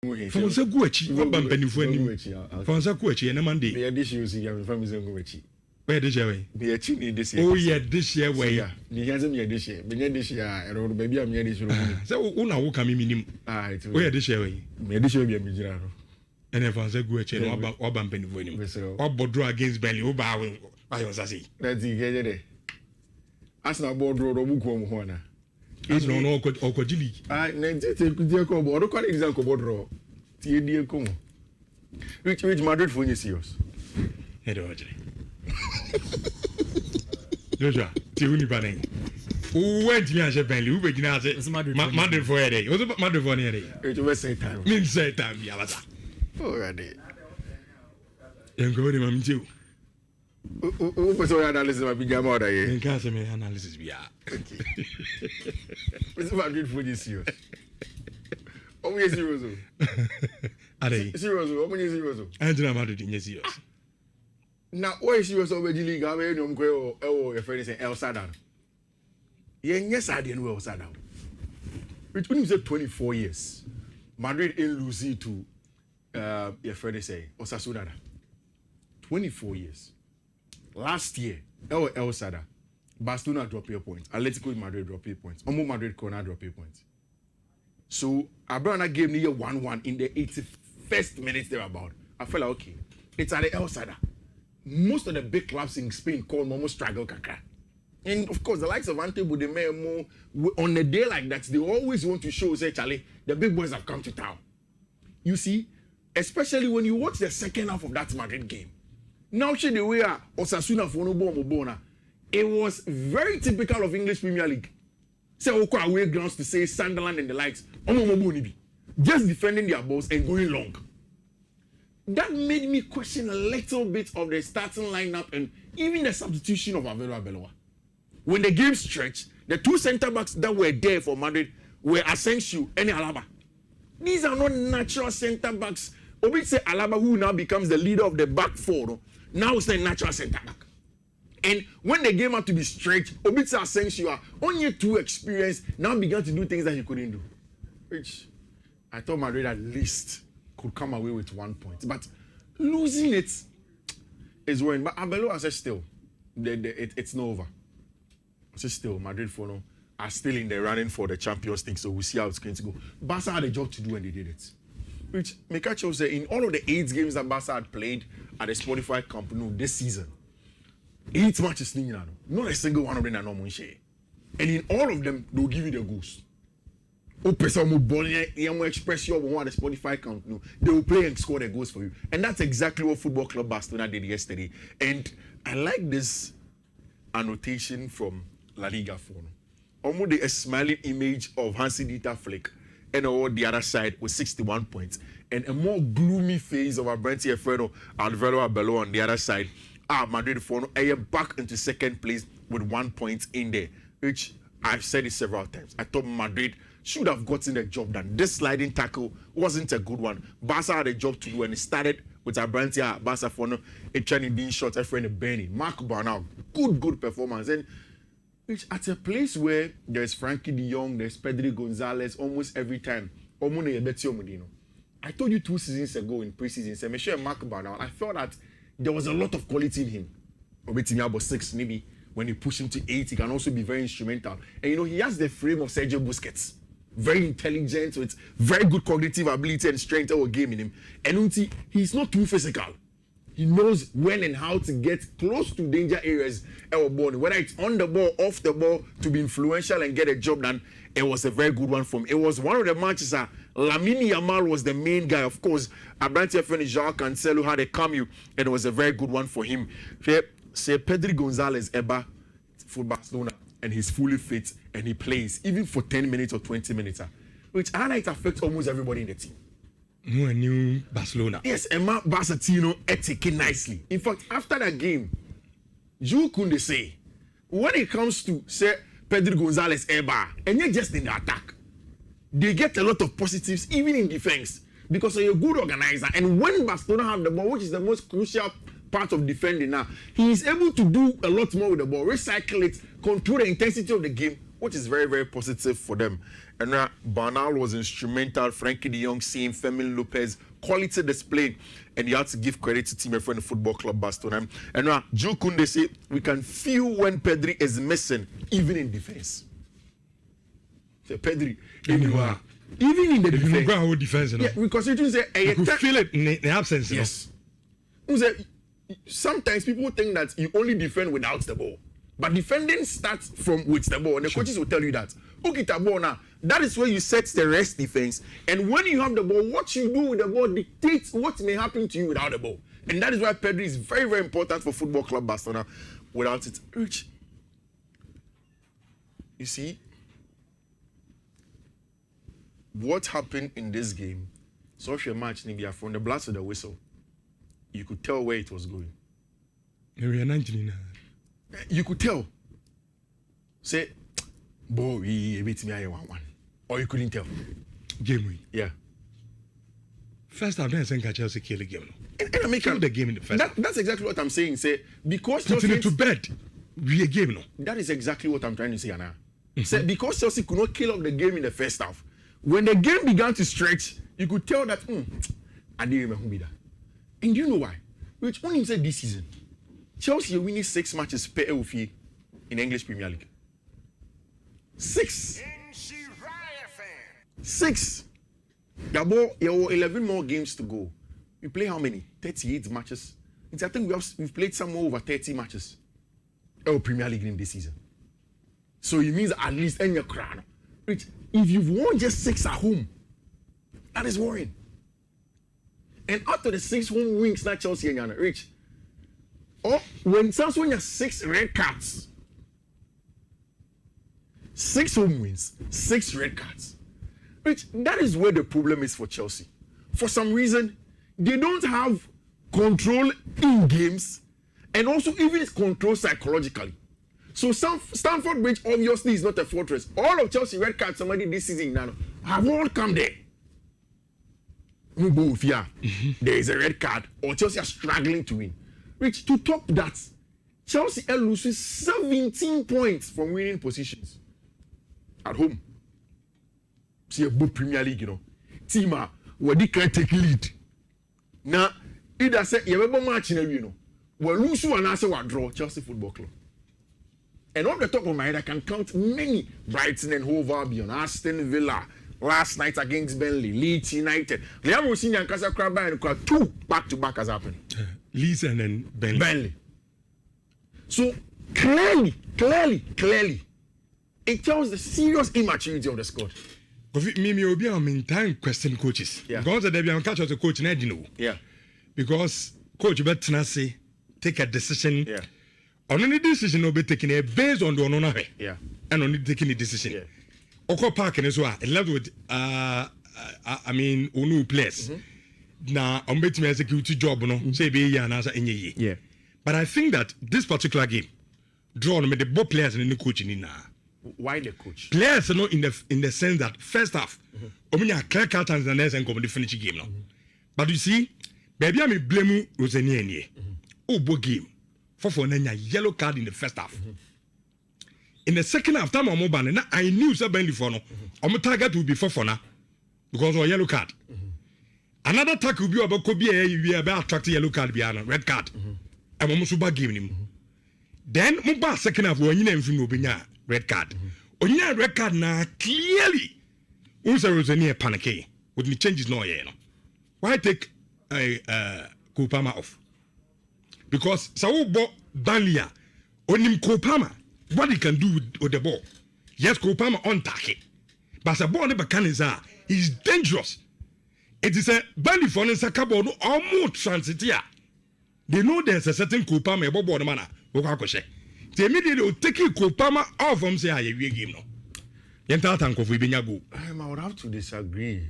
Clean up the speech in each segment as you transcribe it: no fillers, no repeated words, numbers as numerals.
Fonsa Guachi, what bumping for any Fonsa Guachi and a Monday. The addition you see your family Guachi. Where did you be a chin this year? Oh, yeah, this year way. The hasn't yet this year, but this year, and baby, I'm here this room. So, Una will come in. Where this year way? Maybe she'll be a Mijano. And if Fonsa Guachi or bumping for him, or Bodro against Belly, or Bow, I was say. That's the day. As now board road or Mukom. As no Okojili. I never come or call it Zanko Bodro. Dear Como. Which Madrid for you serious? Joshua, Tiuni Banning. Who went to me as a Bentley? Who began as a Madrid for a day? Was about Madrid for a day? It was a time. Means say time, Yavata. Already. Then go to him too. Who was all analysis of big amount? I can't say analysis. We are. It's Madrid for you serious. Oh, yes, serious. Are they serious? How many serious? Angela Madrid in serious. Now, why is serious over the league? I mean, your friend is El Sadar. Yes, I didn't know El Sadar. Which means 24 years. Madrid in losing to your friend say Osasuna. 24 years. Last year, El Sadar. Barcelona drop your points. Atletico Madrid drop your points. Omo Madrid corner drop your points. So Abrana gave me a 1-1 in the 81st minute thereabout. I felt like, okay, it's at the El Sadar. Most of the big clubs in Spain call Momo struggle kaka. And of course, the likes of Ante Budememo, on a day like that, they always want to show, say, Charlie, the big boys have come to town. You see, especially when you watch the second half of that Madrid game. Now, the way Osasuna for no bomb, it was very typical of English Premier League. Say, Oko away grounds to say Sunderland and the likes, just defending their balls and going long. That made me question a little bit of the starting lineup and even the substitution of Avero Abeloa. When the game stretched, the two centre backs that were there for Madrid were Asensio and Alaba. These are not natural centre backs. Obi say Alaba, who now becomes the leader of the back four, now is a natural centre back. And when the game had to be stretched, Obi say Asensio, only too experienced, now began to do things that he couldn't do. Which I thought Madrid at least could come away with 1 point. But losing it is when. But Abelo says still, it's not over. It's still, Madrid for now are still in the running for the Champions League, so we'll see how it's going to go. Barca had a job to do when they did it. Which Mekacho said, in all of the 8 games that Barca had played at the Spotify Camp Nou this season, 8 matches, not a single one of them are normal share. And in all of them, they'll give you the goals. Express your one the Spotify Camp Nou. They will play and score the goals for you. And that's exactly what Football Club Barcelona did yesterday. And I like this annotation from La Liga Fono. Almost a smiling image of Hansi Dieter Flick and on the other side with 61 points. And a more gloomy face of Abrante Alfredo Alvaro Abelo on the other side. Madrid Fono back into second place with 1 point in there. Which I've said it several times. I thought Madrid should have gotten the job done. This sliding tackle wasn't a good one. Barca had a job to do and it started with Abrante Barca Fono, a training being shot, a friend Benny. Mark Bernal, good performance. And which at a place where there's Frankie de Jong, there's Pedri Gonzalez almost every time. I told you 2 seasons ago in preseason, sure Mark Bernal, I felt that there was a lot of quality in him. About 6 maybe. When you push him to 8, he can also be very instrumental. And he has the frame of Sergio Busquets. Very intelligent, with very good cognitive ability and strength of game in him. And he's not too physical. He knows when and how to get close to danger areas. Whether it's on the ball, off the ball, to be influential and get a job done. It was a very good one for him. It was one of the matches Lamine Yamal was the main guy. Of course, Abrante friend João Cancelo had a cameo, and it was a very good one for him. Say Pedri Gonzalez Eba for Barcelona, and he's fully fit and he plays even for 10 minutes or 20 minutes, which highlight affects almost everybody in the team. No, new Barcelona. Yes, Emma Barcetino etiquette nicely. In fact, after that game, Jules Koundé say, when it comes to say Pedri Gonzalez Eba, and you're just in the attack, they get a lot of positives even in defense because you're a good organizer. And when Barcelona have the ball, which is the most crucial part of defending now, he is able to do a lot more with the ball, recycle it, control the intensity of the game which is very, very positive for them. And Bernal was instrumental. Frankie de Jong, seeing Fermin Lopez, quality display. And you have to give credit to Team Friend Football Club Barcelona. And Jules Koundé say we can feel when Pedri is missing, even in defense. So Pedri, even in the defense. Yeah, because you say you could feel it in the absence. Yes. Sometimes people think that you only defend without the ball. But defending starts from with the ball. And the coaches will tell you that. Okay, the ball now. That is where you set the rest defense. And when you have the ball, what you do with the ball dictates what may happen to you without the ball. And that is why Pedri is very, very important for Football Club Barcelona. Without it, Rich. You see, what happened in this game, social match, Nibia, from the blast of the whistle, you could tell where it was going. You could tell. Say, boy, we beat me 1-1. Or you couldn't tell. Game win. Yeah. First time, I think Chelsea kill the game. And I make the game in the first. That's exactly what I'm saying. Say, because Chelsea to bed, we a game no. That is exactly what I'm trying to say, Anna. Say, because Chelsea could not kill off the game in the first half. When the game began to stretch, you could tell that, I didn't remember who be that. And do you know why? Which when you said this season, Chelsea are winning 6 matches per LFA in the English Premier League. 6. 6. You have 11 more games to go. We play how many? 38 matches. I think we've played somewhere over 30 matches. Premier League in this season. So it means at least in your crown. Which, if you've won just 6 at home, that is worrying. And after the 6 home wins, not Chelsea and Rich. Oh, when you have 6 red cards, 6 home wins, 6 red cards. Rich, that is where the problem is for Chelsea. For some reason, they don't have control in games and also even control psychologically. So Stamford Bridge obviously is not a fortress. All of Chelsea red cards somebody this season now have all come there. There is a red card or Chelsea are struggling to win. Rich, to top that, Chelsea loses 17 points from winning positions at home. See a good Premier League, Team where they can take lead. Now, either say you have a match in we lose one answer we draw Chelsea Football Club. And on the top of my head, I can count many Brighton and Hove Albion, Aston Villa, last night against Burnley, Leeds United. Liam Rosini and Casa Crabba and 2 back-to-back has happened. Leeds and then Burnley. So clearly, it tells the serious immaturity of the squad. Me will be on meantime question coaches. Yeah. Because they be on catch as a coach, and know. Yeah. Because coach better say take a decision. Yeah. On any decision will be taken based on the honor. Yeah. And only taking a decision. Yeah. Oko Park and so on. Left with unu place. Now I'm betting me security job no. Say be ya na sa enye. Yeah. But I think that this particular game draw me the both players and the coach in na. Why the coach? Players are not in the sense that first half, ominya clear cut and the next and come to finish the game now. But you see, baby, I blame Rosenier. Oh, boy game for Nanya yellow card in the first half. In the second half, time I'm mobile, and I knew Sabendi for no. I'm target will be for now because of yellow card. Another tackle will be about Kobe, about attracting yellow card, red card. I'm almost super game him. Then, mobile second half, when you name red card. On your red card now, clearly, Unsa Rosenier panicky with the changes no yeah. Why take Kopama off? Because Sao Burnley on him Kopama, what he can do with the ball. Yes, Kopama on target. But the ball never can is dangerous. It is a Burnley for Sakabo no almost transit here. They know there's a certain Kopama about board manner. They immediately will take Kopama off from say I game no. I would have to disagree.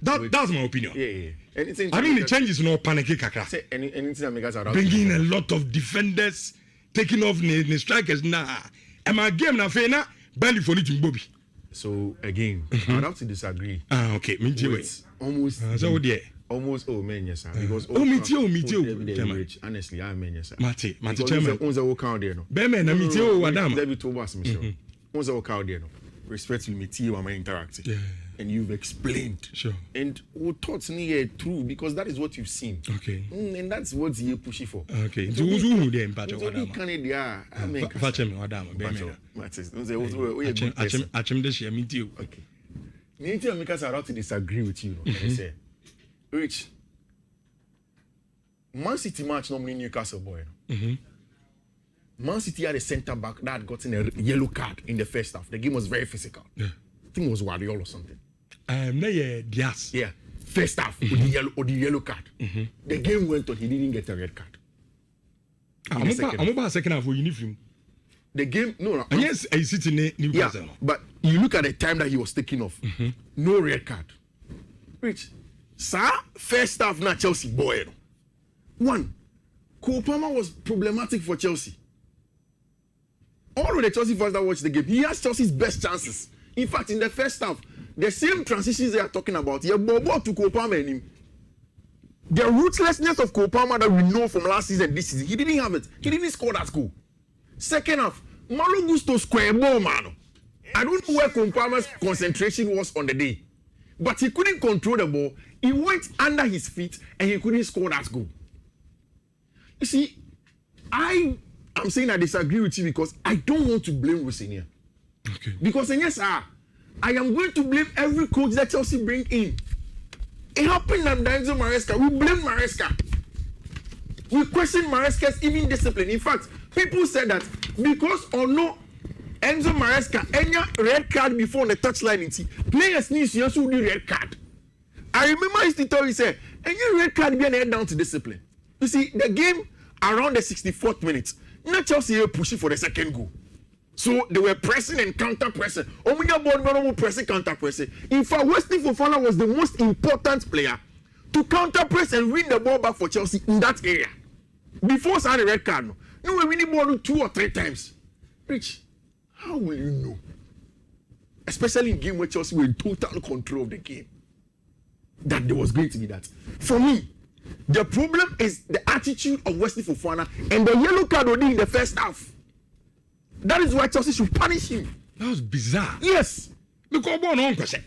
That's my opinion. Yeah. Anything. I mean, the changes no panic kakra. Say anything that makes us bringing a lot of defenders, taking off the strikers. Nah, and my game na fena barely for it Bobby. So again, I would have to disagree. Okay, me too. Almost. So there. Almost men yes sir. Because me too. Honestly, I men yes sir. Mate chairman. Unza wo count there no. Be men na me too Adam. There be two bus Mister. once I walk out there, no, respectfully, me team, I'm interacting. Yeah. And you've explained. Sure. And we thoughts near true because that is what you've seen. Okay. And that's what you're pushing for. Okay. So who then, Patrick? Canada. I mean, Patrick, madam. Achim this year, meet you. Okay. Me and Mikasa are out to disagree with you. And I say, Rich, Man City match normally Newcastle boy. Man City had a centre back that had gotten a yellow card in the first half. The game was very physical. Yeah. I think it was Guardiola or something. Diaz. Yeah. First half with the yellow card. The game went on. He didn't get a red card. I'm about second half for uniform. The game, no. Yes, I sit in Newcastle. Yeah, but you look at the time that he was taking off. No red card. Rich, sir, first half na Chelsea boy. One, Cole Palmer was problematic for Chelsea. All of the Chelsea fans that watched the game, he has Chelsea's best chances. In fact, in the first half, the same transitions they are talking about, yeah, Bobo to Cole Palmer and him. The ruthlessness of Cole Palmer that we know from last season, this season, he didn't have it. He didn't score that goal. Second half, Malo Gusto square ball, man. I don't know where Cole Palmer's concentration was on the day, but he couldn't control the ball. He went under his feet and he couldn't score that goal. You see, I'm saying I disagree with you because I don't want to blame Rosenia. Okay. Because yes, I am going to blame every coach that Chelsea bring in. It happened at Enzo Maresca. We blame Maresca. We question Maresca's even discipline. In fact, people said that because or no Enzo Maresca any red card before on the touchline, players need to also do red card. I remember his story said any red card be an down to discipline. You see, the game around the 64th minute, not Chelsea were pushing for the second goal. So they were pressing and counter pressing. Pressing, counter pressing. In fact, Wesley Fofana was the most important player to counter press and win the ball back for Chelsea in that area. Before signing the red card, no, we winning ball 2 or 3 times. Rich, how will you know? Especially in game where Chelsea were in total control of the game, that there was going to be that. For me, the problem is the attitude of Wesley Fofana and the yellow card already in the first half. That is why Chelsea should punish him. That was bizarre. Yes. Because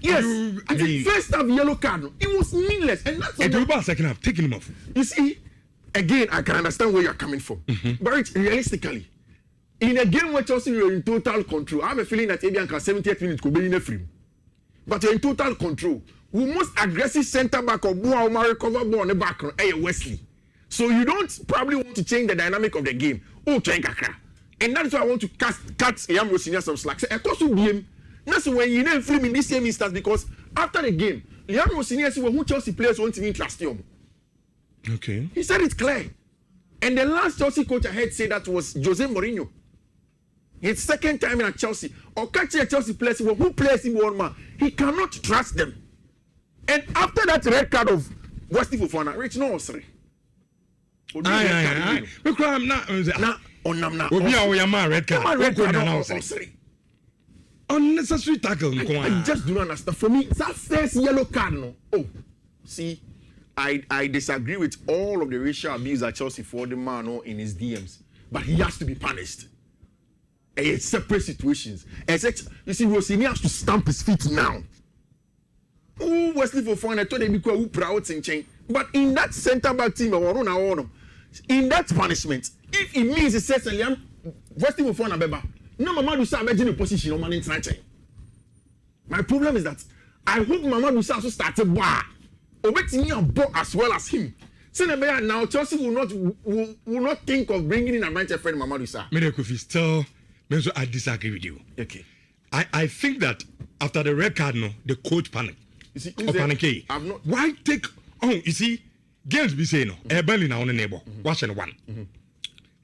yes. I think first half yellow card, it was meaningless. And that's about second half, taking him off. You see, again, I can understand where you're coming from. But realistically, in a game where Chelsea were in total control, I have a feeling that Abian can 70th minute could be in a frame. But you're in total control. We most aggressive centre back or Boa Omar recover ball on the back, Wesley. So you don't probably want to change the dynamic of the game. Oh, Kakra. And that's why I want to cut Yam Rosinia some slack. Say, of course, you game. That's when you name film in this same instance because after the game, Yam Rosinia said, who Chelsea players want to win trust him. Okay. He said it clear. And the last Chelsea coach I heard say that was Jose Mourinho. His second time in Chelsea. Or catch a Chelsea players, who plays him one man, he cannot trust them. And after that red card of Wesley Fofana, Rich no sorry. I'm not. Red card. Unnecessary tackle. I just do not understand. For me, that first yellow card, no. Oh, see, I disagree with all of the racial abuse at Chelsea for the man in his DMs, but he has to be punished. It's separate situations. You see, Rossini has to stamp his feet now. Oh, Wesley Fofana, I thought they'd be quite proud in chain. But in that centre back team, in that punishment, if it means it says Wesley Fofana beba, no Mamadou Sa imagine a position on man in chain. My problem is that I hope Mamadou Sa also started obeying a ball as well as him. Now Chelsea will not think of bringing in a branch friend Mamadou Sa. I disagree with you. Okay. I think that after the red card, the coach panic. You see, why take? Oh, you see, games be saying no. Burnley now on the neighbor. Watching one.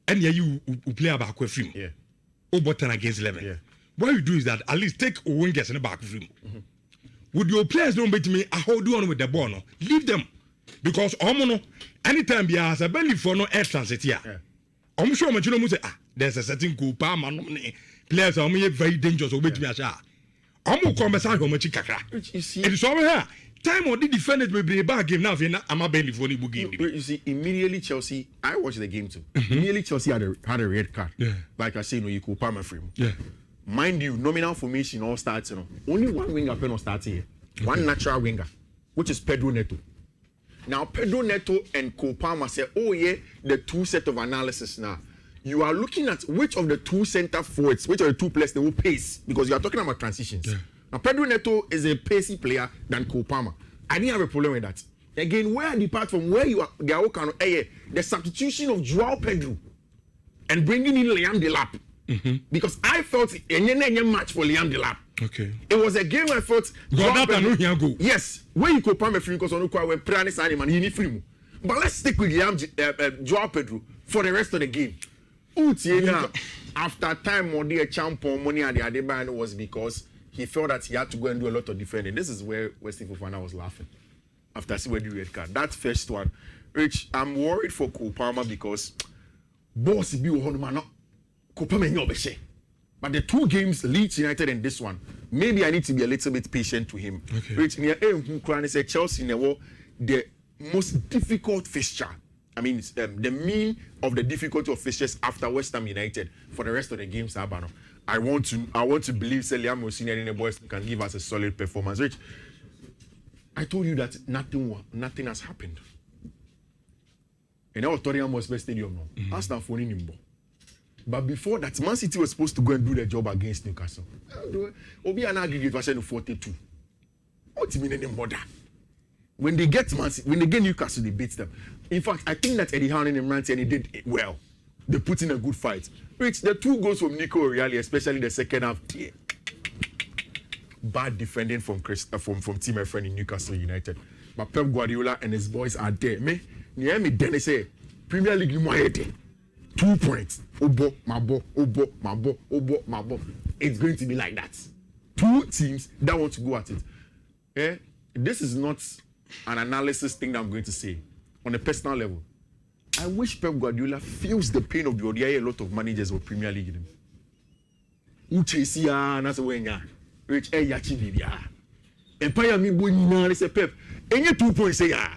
And yeah, you play about a film. Yeah. Over 10 against 11. Yeah. What you do is that at least take wingers in the back of him. Would your players don't bet me? I hold on with the ball. No, leave them because anytime be as a Burnley for no air transit here. I'm sure you know say there's a certain goal players are very dangerous. Wait me I'm conversation with Chikaka. You see, it's over here. Time or the defenders will be a bad game now. I'm a Burnley for the game. You see, immediately Chelsea. I watched the game too. Immediately Chelsea had a red card. Yeah. Like I say, you could Palmer frame. Yeah. Mind you, nominal formation all starts, only one winger pen starting here. One natural winger, which is Pedro Neto. Now, Pedro Neto and Cole Palmer say, oh yeah, the two set of analysis now. You are looking at which of the two center forwards, which of the two players they will pace, because you are talking about transitions. Yeah. Now, Pedro Neto is a pacey player than Cole Palmer. I didn't have a problem with that. Again, where I depart from where you are, they are all kind of, the substitution of Joao Pedro and bringing in Liam Delap. Because I felt a match for Liam Delap. Okay. It was a game I felt. Yes, where you could palm free because on when Pranis animal you need free. But let's stick with Liam Joao Pedro for the rest of the game. After time, more dear champion money at the Adebayo was because he felt that he had to go and do a lot of defending. This is where Wesley Fofana was laughing after seeing the red card. That first one, which I'm worried for Cole Palmer because boss be man. But the two games, Leeds United and this one, maybe I need to be a little bit patient to him. Okay. Which near Chelsea the most difficult fixture. I mean, the mean of the difficulty of fixtures after West Ham United for the rest of the games. I want to believe Liam Mosini and the boys can give us a solid performance. Rich, I told you that nothing has happened. And now Tottenham was best stadium now. Arsenal for Nimbo. But before that, Man City was supposed to go and do their job against Newcastle. Obi an aggregate version of 42. What do you mean any bother? When they get Newcastle, they beat them. In fact, I think that Eddie Howe and Ranty and he did it well. They put in a good fight. Which the two goals from Nico O'Reilly, especially the second half, bad defending from team my friend in Newcastle United. But Pep Guardiola and his boys are there. Me Dennis say Premier League you more 2 points. Obo, mabo. It's going to be like that. Two teams that want to go at it. This is not an analysis thing that I'm going to say. On a personal level, I wish Pep Guardiola feels the pain of the ODI a lot of managers of Premier League. Uchesia, that's when ya. Rich yachi bibia. Empire mi bo nyina say Pep. Enye 2 points say ya.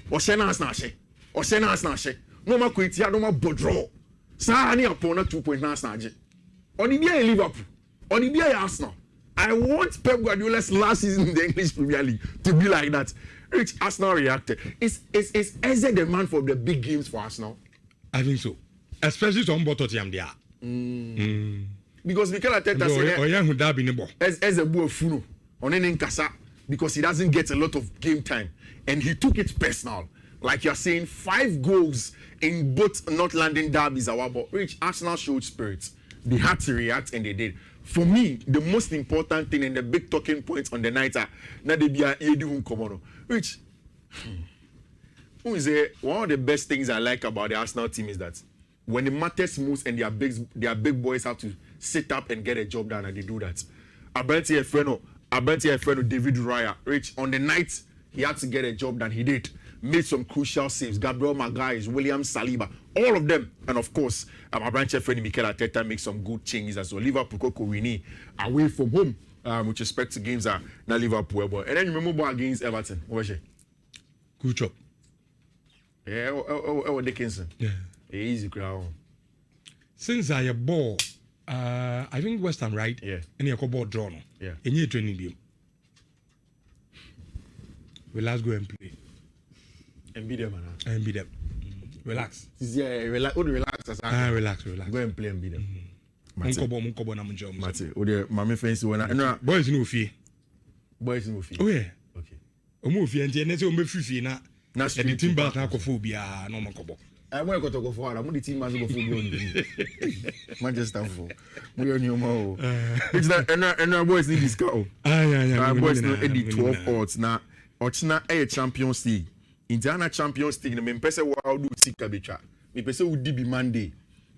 Oshena asna. No ma kwetia no ma bodro. Sa ani upon 2 points na asnaje. Onibia Liverpool. Onibia Arsenal. I want Pep Guardiola's last season in the English Premier League to be like that. Rich Arsenal reacted. Is Eze the man for the big games for Arsenal? I think so. Especially some Tottenham there. Because Mikel Arteta said Eze bu funo on any kasa because he doesn't get a lot of game time and he took it personal. Like you're saying, 5 goals in both North London derbies. Rich Arsenal showed spirit. They had to react and they did. For me, the most important thing and the big talking points on the night are that they be a Edu Komono. Which one of the best things I like about the Arsenal team is that when the matters moves and their big boys have to sit up and get a job done, and they do that. Abenti Efreno, David Raya, Rich on the night he had to get a job done, he did. Made some crucial saves. Gabriel Magalhaes, William Saliba, all of them, and of course, my branch friend Mikel Arteta makes some good changes as well. Liverpool Winnie away from home, with respect to games are not Liverpool, but and then you remember against Everton. What was it? Good job. Yeah, Dickinson. Yeah, easy crowd. Since I ball, I think West Ham right. Yeah, and you ball draw no. Yeah, and you training game. Well, let's go and play. And beat them, man. And beat them. Relax. Yeah, relax. Relax. Go and play and beat them. Munkobo na munjom. Mate, mama fancy when I boys no fee. Oh yeah. Okay. Omo fee and na say o me fifi na the team back na kofo bia no mankobo. I want to go for the team as go for Manchester for. We on your mo. It's that and boys need this car. Yeah. Boys no edit 12 odds na Ochina a Champions League. Indiana Champions League, me pese wa do sika betwa. Me pese wo di bi Monday.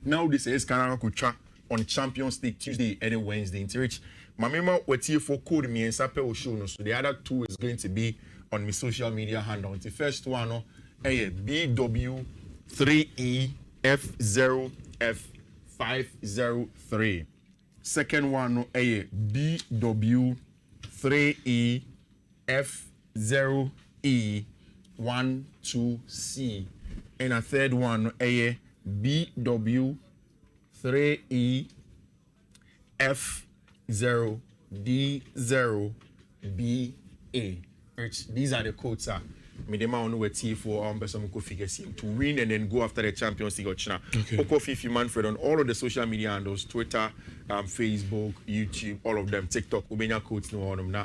Now this is Canada Kucha on Champions League Tuesday and Wednesday. In Rich, my member wetie for code me and sape o show no. So the other 2 is going to be on my social media handle. The first one no BW3EF0F503. Second one no BW3EF0E12C. And a third one BW3EF F0D0BA. These are the codes. Medema on where T4 person go figure to win and then go after the Champions League. Okay. Fiifi Manfred on all of the social media handles, Twitter, Facebook, YouTube, all of them, TikTok. Ubenya codes no on them now.